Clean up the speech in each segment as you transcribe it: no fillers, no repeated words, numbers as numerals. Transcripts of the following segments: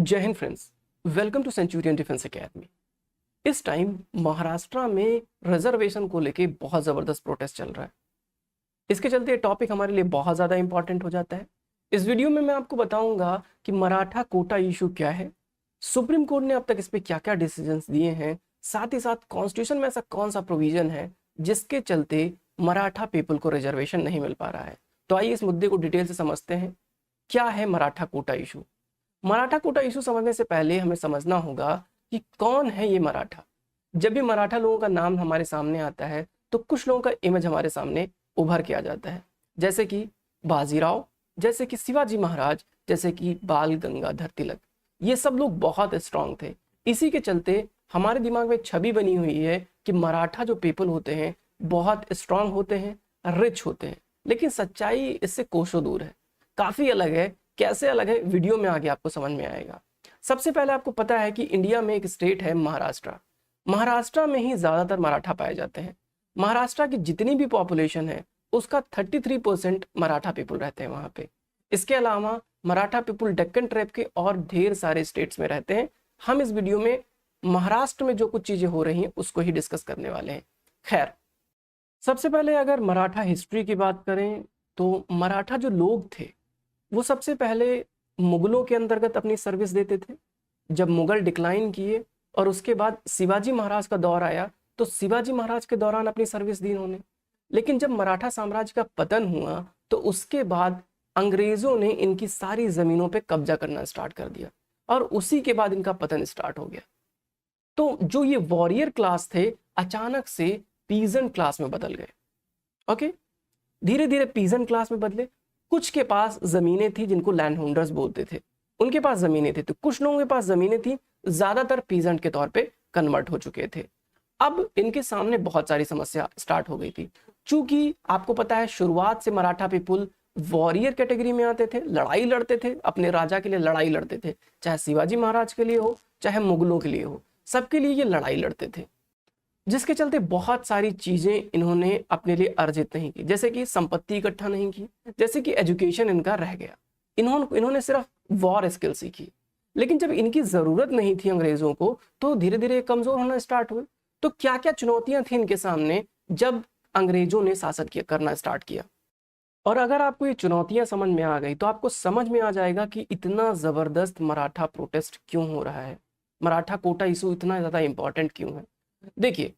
जय हिंद friends, welcome to Centurion Defence Academy. इस टाइम महाराष्ट्र में रिजर्वेशन को लेके बहुत ज़बरदस्त प्रोटेस्ट चल रहा है। इसके चलते ये टॉपिक हमारे लिए बहुत ज़्यादा इंपॉर्टेंट हो जाता है। इस वीडियो में मैं आपको बताऊंगा कि मराठा कोटा इशू क्या है, सुप्रीम कोर्ट ने अब तक इस पर क्या क्या डिसीजंस दिए हैं, साथ ही साथ कॉन्स्टिट्यूशन में ऐसा कौन सा प्रोविजन है जिसके चलते मराठा पीपल को रिजर्वेशन नहीं मिल पा रहा है। तो आइए इस मुद्दे को डिटेल से समझते हैं। क्या है मराठा कोटा इशू? मराठा कोटा इशू समझने से पहले हमें समझना होगा कि कौन है ये मराठा। जब भी मराठा लोगों का नाम हमारे सामने आता है तो कुछ लोगों का इमेज हमारे सामने उभर के आ जाता है, जैसे कि बाजीराव, जैसे कि शिवाजी महाराज, जैसे कि बाल गंगाधर तिलक। ये सब लोग बहुत स्ट्रांग थे। इसी के चलते हमारे दिमाग में छवि बनी हुई है कि मराठा जो पीपल होते हैं बहुत स्ट्रांग होते हैं, रिच होते हैं। लेकिन सच्चाई इससे कोसों दूर है, काफ़ी अलग है। कैसे अलग है, वीडियो में आगे आपको समझ में आएगा। सबसे पहले आपको पता है कि इंडिया में एक स्टेट है महाराष्ट्र। महाराष्ट्र में ही ज़्यादातर मराठा पाए जाते हैं। महाराष्ट्र की जितनी भी पॉपुलेशन है उसका 33% मराठा पीपल रहते हैं वहाँ पे। इसके अलावा मराठा पीपल डेक्कन ट्राइब के और ढेर सारे स्टेट्स में रहते हैं। हम इस वीडियो में महाराष्ट्र में जो कुछ चीज़ें हो रही हैं उसको ही डिस्कस करने वाले हैं। खैर, सबसे पहले अगर मराठा हिस्ट्री की बात करें तो मराठा जो लोग थे वो सबसे पहले मुगलों के अंतर्गत अपनी सर्विस देते थे। जब मुगल डिक्लाइन किए और उसके बाद शिवाजी महाराज का दौर आया तो शिवाजी महाराज के दौरान अपनी सर्विस दी उन्होंने। लेकिन जब मराठा साम्राज्य का पतन हुआ तो उसके बाद अंग्रेजों ने इनकी सारी जमीनों पे कब्जा करना स्टार्ट कर दिया और उसी के बाद इनका पतन स्टार्ट हो गया। तो जो ये वॉरियर क्लास थे अचानक से पीजेंट क्लास में बदल गए। ओके, धीरे धीरे पीजेंट क्लास में बदले। कुछ के पास जमीनें थी जिनको लैंड होल्डर्स बोलते थे, उनके पास जमीनें थी। तो कुछ लोगों के पास जमीनें थी, ज्यादातर पीजेंट के तौर पे कन्वर्ट हो चुके थे। अब इनके सामने बहुत सारी समस्या स्टार्ट हो गई थी। चूंकि आपको पता है शुरुआत से मराठा पीपुल वॉरियर कैटेगरी में आते थे, लड़ाई लड़ते थे, अपने राजा के लिए लड़ाई लड़ते थे, चाहे शिवाजी महाराज के लिए हो चाहे मुगलों के लिए हो, सबके लिए ये लड़ाई लड़ते थे। जिसके चलते बहुत सारी चीजें इन्होंने अपने लिए अर्जित नहीं की, जैसे कि संपत्ति इकट्ठा नहीं की, जैसे कि एजुकेशन इनका रह गया। इन्होंने सिर्फ वॉर स्किल सीखी। लेकिन जब इनकी जरूरत नहीं थी अंग्रेजों को तो धीरे धीरे कमजोर होना स्टार्ट हुए। तो क्या क्या चुनौतियां थी इनके सामने जब अंग्रेजों ने शासन करना स्टार्ट किया। और अगर आपको ये चुनौतियां समझ में आ गई तो आपको समझ में आ जाएगा कि इतना जबरदस्त मराठा प्रोटेस्ट क्यों हो रहा है, मराठा कोटा इशू इतना ज्यादा इंपॉर्टेंट क्यों है। देखिए,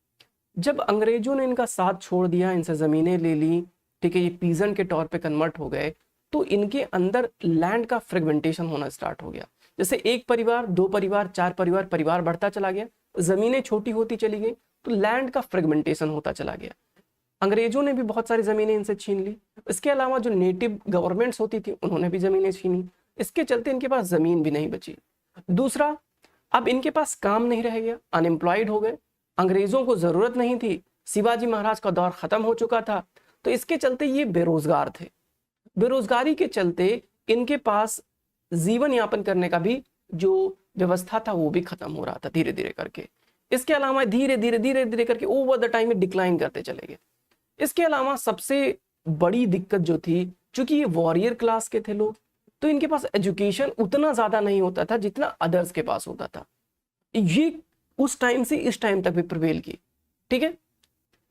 जब अंग्रेजों ने इनका साथ छोड़ दिया, इनसे जमीनें ले ली, ठीक है, ये पीजेंट के तौर पे कन्वर्ट हो गए, तो इनके अंदर लैंड का फ्रेगमेंटेशन होना स्टार्ट हो गया। जैसे एक परिवार, दो परिवार, चार परिवार, परिवार बढ़ता चला गया, जमीनें छोटी होती चली गई, तो लैंड का फ्रेगमेंटेशन होता चला गया। अंग्रेजों ने भी बहुत सारी जमीनें इनसे छीन ली। इसके अलावा जो नेटिव गवर्नमेंट्स होती थी उन्होंने भी जमीनें छीनी। इसके चलते इनके पास जमीन भी नहीं बची। दूसरा, अब इनके पास काम नहीं रह गया, अनएम्प्लॉयड हो गए। अंग्रेजों को जरूरत नहीं थी, शिवाजी महाराज का दौर खत्म हो चुका था, तो इसके चलते ये बेरोजगार थे। बेरोजगारी के चलते इनके पास जीवन यापन करने का भी जो व्यवस्था था वो भी खत्म हो रहा था धीरे धीरे करके। इसके अलावा धीरे धीरे करके ओवर द टाइम डिक्लाइन करते चले गए। इसके अलावा सबसे बड़ी दिक्कत जो थी, चूंकि ये वॉरियर क्लास के थे लोग, तो इनके पास एजुकेशन उतना ज्यादा नहीं होता था जितना अदर्स के पास होता था। ये उस टाइम से इस टाइम तक भी प्रिवेल की। ठीक है,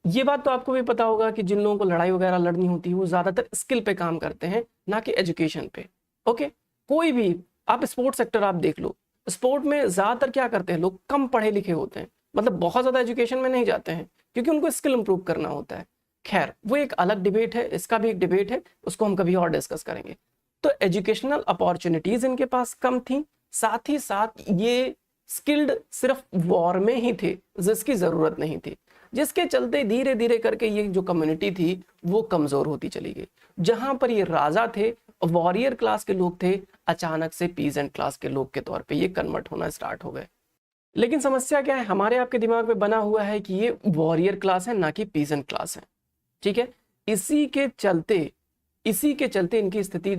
ये बात तो आपको भी पता होगा कि जिन लोगों को लड़ाई वगैरह लड़नी होती है वो ज्यादातर स्किल पे काम करते हैं, ना कि एजुकेशन पे। ओके, कोई भी आप स्पोर्ट्स सेक्टर आप देख लो, स्पोर्ट में ज्यादातर क्या करते हैं लोग, कम पढ़े लिखे होते हैं, मतलब बहुत ज्यादा एजुकेशन में नहीं जाते हैं क्योंकि उनको स्किल इंप्रूव करना होता है। खैर, वो एक अलग डिबेट है, इसका भी एक डिबेट है, उसको हम कभी और डिस्कस करेंगे। तो एजुकेशनल अपॉर्चुनिटीज इनके पास कम थी, साथ ही साथ ये स्किल्ड सिर्फ वॉर में ही थे जिसकी जरूरत नहीं थी, जिसके चलते धीरे धीरे करके ये जो कम्युनिटी थी वो कमजोर होती चली गई। जहां पर ये राजा थे, वॉरियर क्लास के लोग थे, अचानक से पीजेंट क्लास के लोग के तौर पे ये कन्वर्ट होना स्टार्ट हो गए। लेकिन समस्या क्या है, हमारे आपके दिमाग में बना हुआ है कि ये वॉरियर क्लास है ना कि पीजेंट क्लास है। ठीक है, इसी के चलते इनकी स्थिति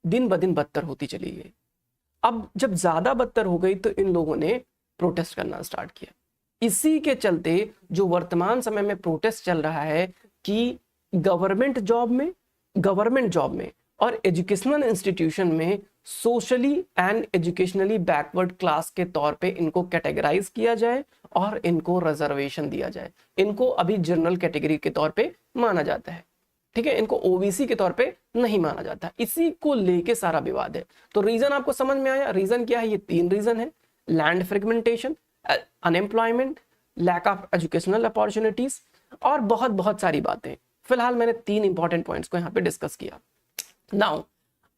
दिन ब दिन बदतर होती चली गई। अब जब ज्यादा बदतर हो गई तो इन लोगों ने प्रोटेस्ट करना स्टार्ट किया। इसी के चलते जो वर्तमान समय में प्रोटेस्ट चल रहा है कि गवर्नमेंट जॉब में और एजुकेशनल इंस्टीट्यूशन में socially and educationally backward class के तौर पे इनको कैटेगराइज किया जाए और इनको रिजर्वेशन दिया जाए। इनको अभी जनरल कैटेगरी के तौर पे माना जाता है, ठीक है, इनको ओबीसी के तौर पे नहीं माना जाता। इसी को लेके सारा विवाद है। तो रीजन आपको समझ में आया, रीजन क्या है? ये 3 रीजन है, land fragmentation, unemployment, lack of educational opportunities और बहुत बहुत सारी बातें। फिलहाल मैंने 3 इंपॉर्टेंट पॉइंट्स को यहाँ पे डिस्कस किया। नाउ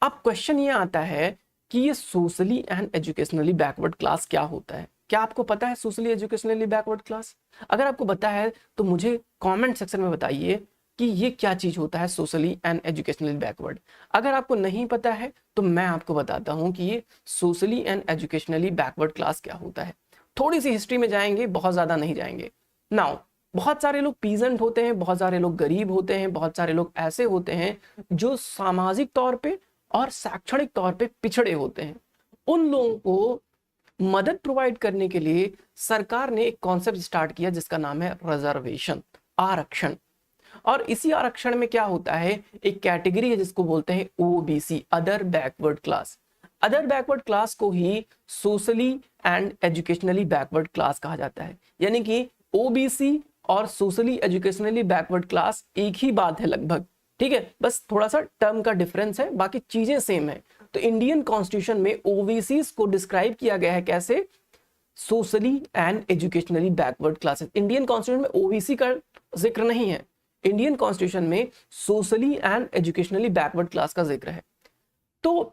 अब क्वेश्चन ये आता है कि ये socially and educationally backward class क्या होता है? क्या आपको पता है सोशली एजुकेशनली बैकवर्ड क्लास? अगर आपको पता है तो मुझे कमेंट सेक्शन में बताइए कि ये क्या चीज होता है सोशली एंड एजुकेशनली बैकवर्ड। अगर आपको नहीं पता है तो मैं आपको बताता हूं कि ये socially and educationally backward class क्या होता है। थोड़ी सी हिस्ट्री में जाएंगे, बहुत ज्यादा नहीं जाएंगे। नाउ बहुत सारे लोग पीजेंट होते हैं, बहुत सारे लोग गरीब होते हैं, बहुत सारे लोग ऐसे होते हैं जो सामाजिक तौर पे और शैक्षणिक तौर पे पिछड़े होते हैं। उन लोगों को मदद प्रोवाइड करने के लिए सरकार ने एक कॉन्सेप्ट स्टार्ट किया जिसका नाम है रिजर्वेशन, आरक्षण। और इसी आरक्षण में क्या होता है, एक कैटेगरी है जिसको बोलते हैं OBC, other backward class. Other backward class को ही socially and educationally backward class कहा जाता है। यानी कि ओबीसी और सोशली एजुकेशनली बैकवर्ड क्लास एक ही बात है लगभग, ठीक है, बस थोड़ा सा टर्म का डिफरेंस है, बाकी चीजें सेम है। तो इंडियन कॉन्स्टिट्यूशन में ओबीसी को डिस्क्राइब किया गया है कैसे? Socially and educationally backward classes. Indian constitution में ओबीसी का जिक्र नहीं है, इंडियन कॉन्स्टिट्यूशन में socially and educationally backward class का जिक्र है। तो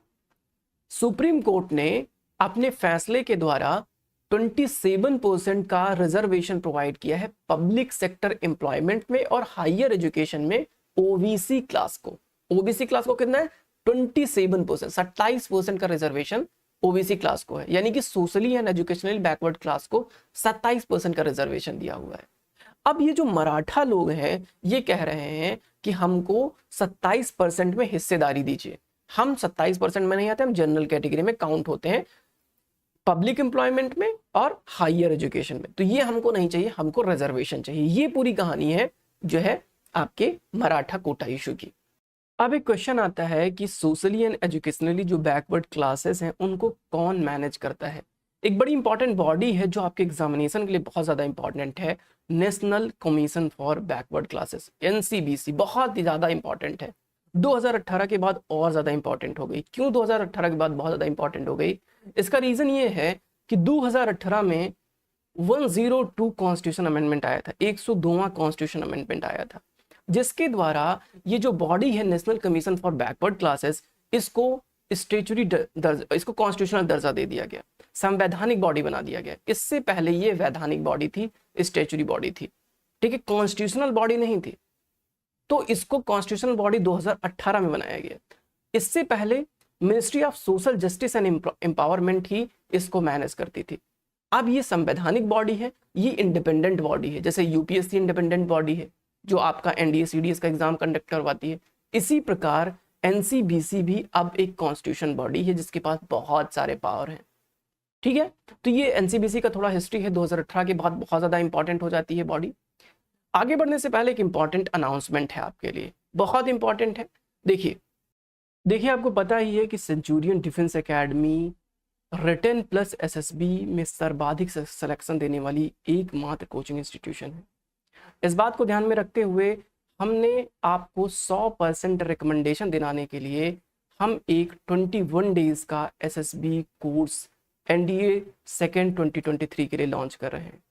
सुप्रीम कोर्ट ने अपने फैसले के द्वारा 27% का रिजर्वेशन प्रोवाइड किया है पब्लिक सेक्टर एम्प्लॉयमेंट में और हायर एजुकेशन में ओबीसी क्लास को। ओबीसी क्लास को कितना है? 27%, 27% का रिजर्वेशन ओबीसी क्लास को है। यानी कि socially and educational backward class को 27% का रिजर्वेशन दिया हुआ है। अब ये जो मराठा लोग हैं ये कह रहे हैं कि हमको 27% में हिस्सेदारी दीजिए। हम 27% में नहीं आते, हम जनरल कैटेगरी में काउंट होते हैं, पब्लिक एम्प्लॉयमेंट में और हायर एजुकेशन में। तो ये हमको नहीं चाहिए, हमको रिजर्वेशन चाहिए। ये पूरी कहानी है जो है आपके मराठा कोटा इशू की। अब एक क्वेश्चन आता है कि सोशली एंड एजुकेशनली जो बैकवर्ड क्लासेस हैं उनको कौन मैनेज करता है? एक बड़ी इंपॉर्टेंट बॉडी है जो आपके एग्जामिनेशन के लिए बहुत ज्यादा इंपॉर्टेंट है, national commission for backward classes, NCBC. बहुत ही ज्यादा इंपॉर्टेंट है, 2018 के बाद और ज्यादा इंपॉर्टेंट हो गई। क्यों 2018 के बाद बहुत ज्यादा इंपॉर्टेंट हो गई? इसका रीजन ये है कि 2018 में 102 कॉन्स्टिट्यूशन अमेंडमेंट आया था, 102वां कॉन्स्टिट्यूशन अमेंडमेंट आया था, जिसके द्वारा ये जो बॉडी है national commission for backward classes, इसको स्टेचुरी इसको कॉन्स्टिट्यूशनल दर्जा दे दिया गया, संवैधानिक बॉडी बना दिया गया। इससे पहले ये वैधानिक बॉडी थी, स्टेचुरी बॉडी थी, ठीक है, कॉन्स्टिट्यूशनल बॉडी नहीं थी। तो इसको कॉन्स्टिट्यूशनल बॉडी 2018 में बनाया गया। इससे पहले ministry of social justice and empowerment ही इसको मैनेज करती थी। अब ये संवैधानिक बॉडी है, ये इंडिपेंडेंट बॉडी है, जैसे यूपीएससी इंडिपेंडेंट बॉडी है जो आपका एनडीए सीडीएस का एग्जाम कंडक्ट करवाती है। इसी प्रकार एनसीबीसी भी अब एक कॉन्स्टिट्यूशन बॉडी है जिसके पास बहुत सारे पावर हैं, ठीक है। तो ये एनसीबीसी का थोड़ा हिस्ट्री है, 2018 के बाद बहुत ज्यादा इंपॉर्टेंट हो जाती है बॉडी। आगे बढ़ने से पहले एक इंपॉर्टेंट अनाउंसमेंट है आपके लिए, बहुत इंपॉर्टेंट है। देखिए आपको पता ही है कि Centurion Defence Academy written plus SSB में सर्वाधिक सिलेक्शन देने वाली एकमात्र कोचिंग इंस्टीट्यूशन है। इस बात को ध्यान में रखते हुए हमने आपको 100% रिकमेंडेशन दिलाने के लिए हम एक 21 डेज का एसएसबी कोर्स एनडीए सेकेंड 2023 के लिए लॉन्च कर रहे हैं।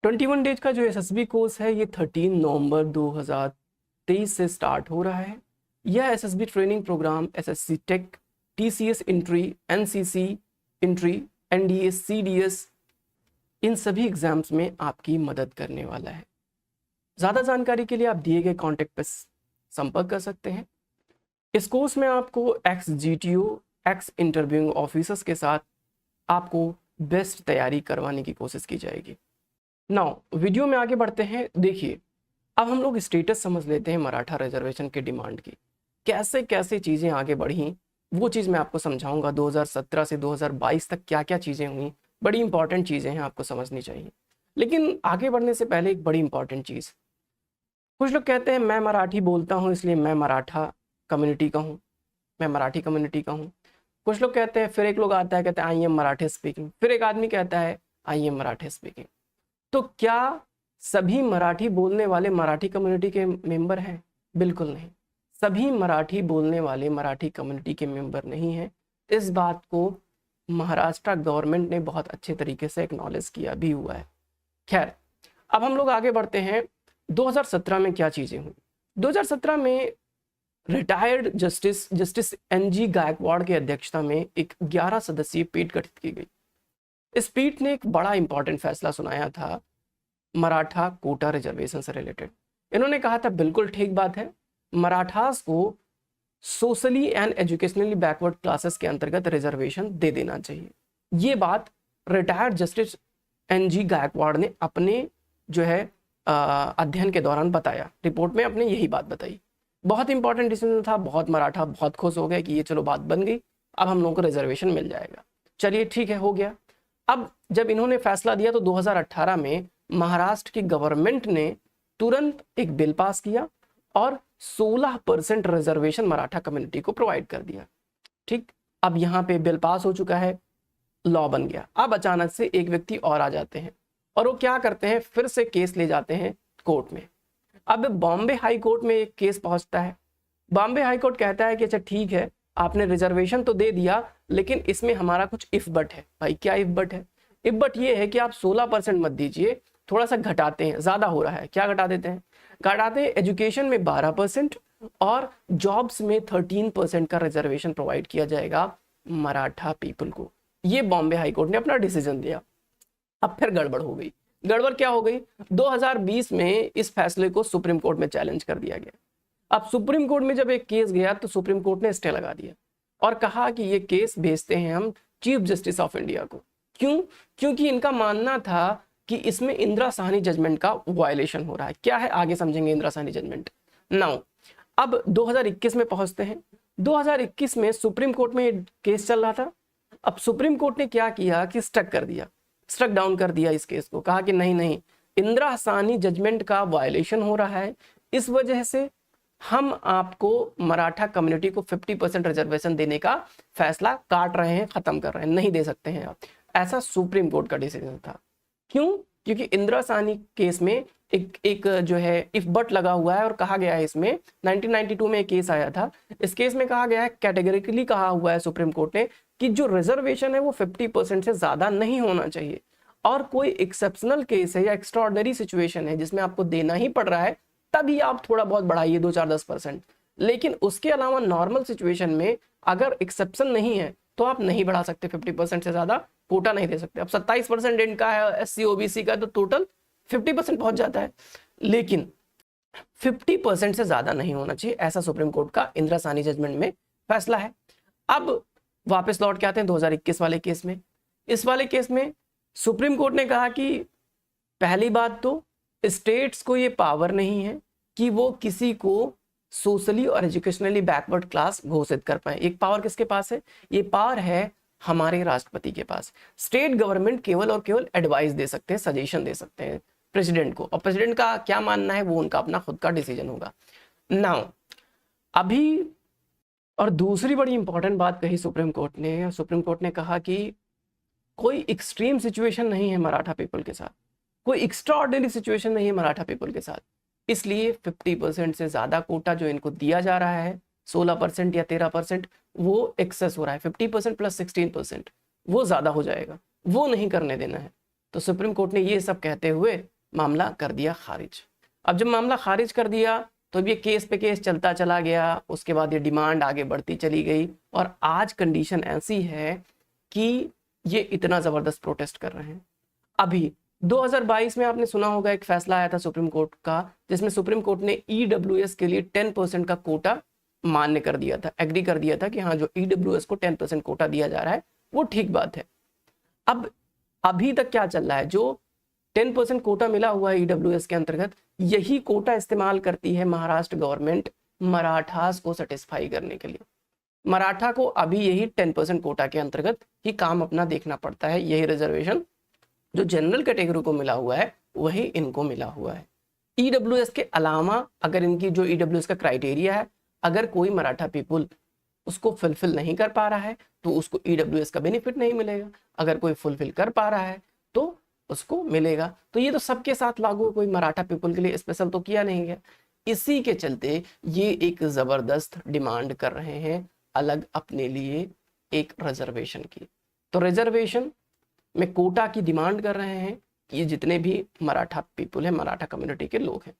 21 डेज का जो एसएसबी कोर्स है ये 13 नवंबर 2023 से स्टार्ट हो रहा है। यह SSB training programme SSC tech, TCS entry, NCC entry, NDA, CDS, इन सभी एग्जाम्स में आपकी मदद करने वाला है। ज़्यादा जानकारी के लिए आप दिए गए कॉन्टैक्ट पर संपर्क कर सकते हैं। इस कोर्स में आपको x GTO, x interviewing officers के साथ आपको बेस्ट तैयारी करवाने की कोशिश की जाएगी। नाउ वीडियो में आगे बढ़ते हैं। देखिए अब हम लोग स्टेटस समझ लेते हैं मराठा रिजर्वेशन के डिमांड की, कैसे कैसे चीज़ें आगे बढ़ी वो चीज़ मैं आपको समझाऊंगा। 2017 से 2022 तक क्या क्या चीज़ें हुई, बड़ी इंपॉर्टेंट चीज़ें हैं, आपको समझनी चाहिए। लेकिन आगे बढ़ने से पहले एक बड़ी इंपॉर्टेंट चीज़, कुछ लोग कहते हैं मैं मराठी बोलता हूँ इसलिए मैं मराठा कम्युनिटी का हूँ, मैं मराठी कम्युनिटी का हूँ। कुछ लोग कहते हैं, फिर एक लोग आता है कहते हैं आई एम मराठी स्पीकिंग, फिर एक आदमी कहता है आई एम मराठी स्पीकिंग। तो क्या सभी मराठी बोलने वाले मराठी कम्युनिटी के मेंबर हैं? बिल्कुल नहीं, सभी मराठी बोलने वाले मराठी कम्युनिटी के मेंबर नहीं हैं। इस बात को महाराष्ट्र गवर्नमेंट ने बहुत अच्छे तरीके से एक्नॉलेज किया भी हुआ है। खैर, अब हम लोग आगे बढ़ते हैं। 2017 में क्या चीजें हुई? 2017 में रिटायर्ड जस्टिस एनजी गायकवाड़ की अध्यक्षता में एक 11 सदस्यीय पीठ गठित की गई। इस पीठ ने एक बड़ा इंपॉर्टेंट फैसला सुनाया था मराठा कोटा रिजर्वेशन से रिलेटेड। इन्होंने कहा था बिल्कुल ठीक बात है, मराठास को socially and educationally backward classes के अंतर्गत रिजर्वेशन दे देना चाहिए। ये बात रिटायर्ड जस्टिस एनजी गायकवाड़ ने अपने जो है अध्ययन के दौरान बताया, रिपोर्ट में अपने यही बात बताई। बहुत इंपॉर्टेंट डिसीजन था, बहुत मराठा बहुत खुश हो गए कि ये चलो बात बन गई, अब हम लोगों को रिजर्वेशन मिल जाएगा। चलिए ठीक है, हो गया। अब जब इन्होंने फैसला दिया तो 2018 में महाराष्ट्र की गवर्नमेंट ने तुरंत एक बिल पास किया और 16% रिजर्वेशन मराठा कम्युनिटी को प्रोवाइड कर दिया। ठीक, अब यहाँ पे बिल पास हो चुका है, लॉ बन गया। अब अचानक से एक व्यक्ति और आ जाते हैं और वो क्या करते हैं, फिर से केस ले जाते हैं कोर्ट में। अब बॉम्बे हाई कोर्ट में एक केस पहुंचता है। बॉम्बे हाई कोर्ट कहता है कि अच्छा ठीक है, आपने रिजर्वेशन तो दे दिया, लेकिन इसमें हमारा कुछ इफ बट है। भाई क्या इफ बट है? इफ बट ये है कि आप 16% मत दीजिए, थोड़ा सा घटाते हैं, ज्यादा हो रहा है। क्या घटा देते हैं? घटाते हैं एजुकेशन में 12% और जॉब्स में 13% का रिजर्वेशन प्रोवाइड किया जाएगा मराठा पीपल को। ये बॉम्बे हाई कोर्ट ने अपना डिसीजन दिया। अब फिर गड़बड़ हो गई। गड़बड़ क्या हो गई? 2020 में इस फैसले को सुप्रीम कोर्ट में चैलेंज कर दिया गया। अब सुप्रीम कोर्ट में जब एक केस गया तो सुप्रीम कोर्ट ने स्टे लगा दिया और कहा कि ये केस भेजते हैं हम चीफ जस्टिस ऑफ इंडिया को। क्यों? क्योंकि इनका मानना था कि इसमें इंदिरा साहनी जजमेंट का वायलेशन हो रहा है। क्या है, आगे समझेंगे इंदिरा साहनी जजमेंट। नाउ अब 2021 में पहुंचते हैं। 2021 में सुप्रीम कोर्ट में केस चल रहा था। अब सुप्रीम कोर्ट ने क्या किया कि स्ट्रक डाउन कर दिया इस केस को। कहा कि नहीं नहीं, इंदिरा साहनी जजमेंट का वायलेशन हो रहा है, इस वजह से हम आपको मराठा कम्युनिटी को 50% रिजर्वेशन देने का फैसला काट रहे हैं, खत्म कर रहे हैं, नहीं दे सकते हैं आप। ऐसा सुप्रीम कोर्ट का डिसीजन था। क्यों? क्योंकि इंदिरा साहनी केस में एक जो है इफ बट लगा हुआ है और कहा गया है, इसमें 1992 में एक केस आया था। इस केस में कहा गया है, कैटेगरिकली कहा हुआ है सुप्रीम कोर्ट ने कि जो रिजर्वेशन है वो 50% से ज्यादा नहीं होना चाहिए, और कोई एक्सेप्शनल केस है या एक्स्ट्राऑर्डिनरी सिचुएशन है जिसमें आपको देना ही पड़ रहा है, तभी आप थोड़ा बहुत बढ़ाइए 2, 4, 10%। लेकिन उसके अलावा नॉर्मल सिचुएशन में अगर एक्सेप्शन नहीं है तो आप नहीं बढ़ा सकते, 50% से ज्यादा कोटा नहीं दे सकते। अब 27% इनका है SC OBC का, तो टोटल 50% पहुंच जाता है, लेकिन 50% से ज्यादा नहीं होना चाहिए, ऐसा सुप्रीम कोर्ट का इंदिरा साहनी जजमेंट में फैसला है। अब वापस लौट के आते हैं 2021 वाले केस में। इस वाले केस में सुप्रीम कोर्ट ने कहा कि पहली बात तो स्टेट्स को ये पावर नहीं है कि वो किसी को सोशली और एजुकेशनली बैकवर्ड क्लास घोषित कर पाए। एक पावर किसके पास है? ये पावर है हमारे राष्ट्रपति के पास। स्टेट गवर्नमेंट केवल और केवल एडवाइस दे सकते हैं, सजेशन दे सकते हैं प्रेसिडेंट को, और प्रेसिडेंट का क्या मानना है वो उनका अपना खुद का डिसीजन होगा। नाउ अभी और दूसरी बड़ी इंपॉर्टेंट बात कही सुप्रीम कोर्ट ने। सुप्रीम कोर्ट ने कहा कि कोई एक्सट्रीम सिचुएशन नहीं है मराठा पीपल के साथ, कोई एक्स्ट्राऑर्डिनरी सिचुएशन नहीं है मराठा पीपल के साथ, इसलिए 50% से ज्यादा कोटा जो इनको दिया जा रहा है, 16% या 13%, वो एक्सेस हो रहा है। 50% प्लस 16% वो ज्यादा हो जाएगा, वो नहीं करने देना है। तो सुप्रीम कोर्ट ने ये सब कहते हुए मामला कर दिया खारिज। अब जब मामला खारिज कर दिया तो अब ये केस पे केस चलता चला गया, उसके बाद ये डिमांड आगे बढ़ती चली गई, और आज कंडीशन ऐसी है कि ये इतना जबरदस्त प्रोटेस्ट कर रहे हैं। अभी 2022 में आपने सुना होगा एक फैसला आया था सुप्रीम कोर्ट का, जिसमें सुप्रीम कोर्ट ने EWS के लिए 10% का कोटा मान्य कर दिया था, एग्री कर दिया था कि हाँ जो EWS को 10% कोटा दिया जा रहा है वो ठीक बात है। अब अभी तक क्या चल रहा है? जो 10% कोटा मिला हुआ है EWS के अंतर्गत, यही कोटा इस्तेमाल करती है महाराष्ट्र गवर्नमेंट मराठास को सेटिस्फाई करने के लिए। मराठा को अभी यही 10% कोटा के अंतर्गत ही काम अपना देखना पड़ता है। यही रिजर्वेशन जो जनरल कैटेगरी को मिला हुआ है वही इनको मिला हुआ है। EWS के अलावा अगर इनकी जो EWS का क्राइटेरिया है, अगर कोई मराठा पीपुल उसको फुलफिल नहीं कर पा रहा है तो उसको ईडब्ल्यूएस का बेनिफिट नहीं मिलेगा, अगर कोई फुलफिल कर पा रहा है तो उसको मिलेगा। तो ये तो सबके साथ लागू, कोई मराठा पीपल के लिए स्पेशल तो किया नहीं गया। इसी के चलते ये एक जबरदस्त डिमांड कर रहे हैं अलग अपने लिए एक रिजर्वेशन की। तो रिजर्वेशन में कोटा की डिमांड कर रहे हैं कि ये जितने भी मराठा पीपल है, मराठा कम्युनिटी के लोग हैं।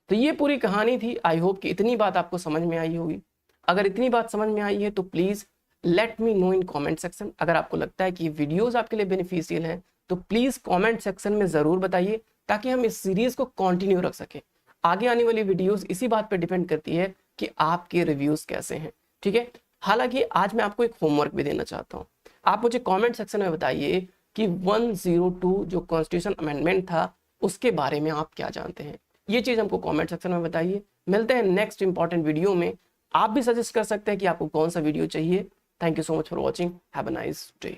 तो ये पूरी कहानी थी। आई होप कि इतनी बात आपको समझ में आई होगी। अगर इतनी बात समझ में आई है तो please let me know in comment section. अगर आपको लगता है कि ये वीडियोस आपके लिए बेनिफिशियल हैं तो प्लीज कमेंट सेक्शन में जरूर बताइए, ताकि हम इस सीरीज को कंटिन्यू रख सकें। आगे आने वाली वीडियोस इसी बात पर डिपेंड करती है कि आपके रिव्यूज कैसे हैं, ठीक है। हालांकि आज मैं आपको एक होमवर्क भी देना चाहता हूँ। आप मुझे कमेंट सेक्शन में बताइए कि 102 जो कॉन्स्टिट्यूशन अमेंडमेंट था उसके बारे में आप क्या जानते हैं। ये चीज हमको कमेंट सेक्शन में बताइए। मिलते हैं नेक्स्ट इंपॉर्टेंट वीडियो में। आप भी सजेस्ट कर सकते हैं कि आपको कौन सा वीडियो चाहिए। Thank you so much for watching. Have a nice day.